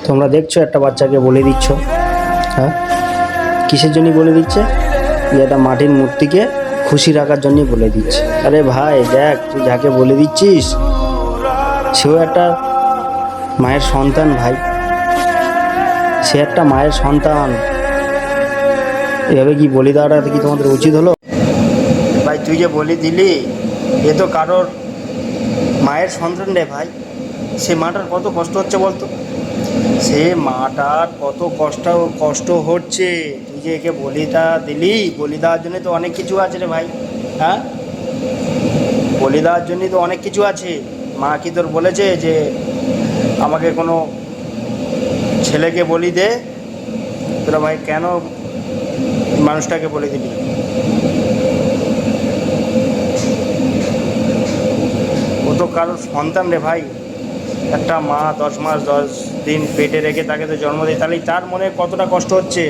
তোমরা দেখছো একটা বাচ্চাকে বলে দিচ্ছ, হ্যাঁ কিসের জন্য বলে দিচ্ছে? যে একটা মাটির মূর্তিকে খুশি রাখার জন্যই বলে দিচ্ছে। আরে ভাই দেখ, তুই যাকে বলে দিচ্ছিস সেও একটা মায়ের সন্তান ভাই, সে একটা মায়ের সন্তান। এভাবে কি বলি দেওয়াটা কি তোমাদের উচিত হলো? ভাই তুই যে বলি দিলি, এ তো কারোর মায়ের সন্তান রে ভাই। সে মাটার কত কষ্ট হচ্ছে বলতো, সে মাটার কত কষ্ট হচ্ছে। তুই যে একে বলিটা দিলি, বলি দেওয়ার জন্য তো অনেক কিছু আছে রে ভাই। হ্যাঁ, বলি দেওয়ার জন্যই তো অনেক কিছু আছে। মা কি তোর বলেছে যে আমাকে কোনো ছেলেকে বলি দে? তোরা ভাই কেন মানুষটাকে বলে দিলি? ও তো কারোর সন্তান রে ভাই। একটা মা 10 মাস 10 দিন পেটে রেখে তাকে তো জন্ম দেয়, তাহলে তার মনে কতটা কষ্ট হচ্ছে।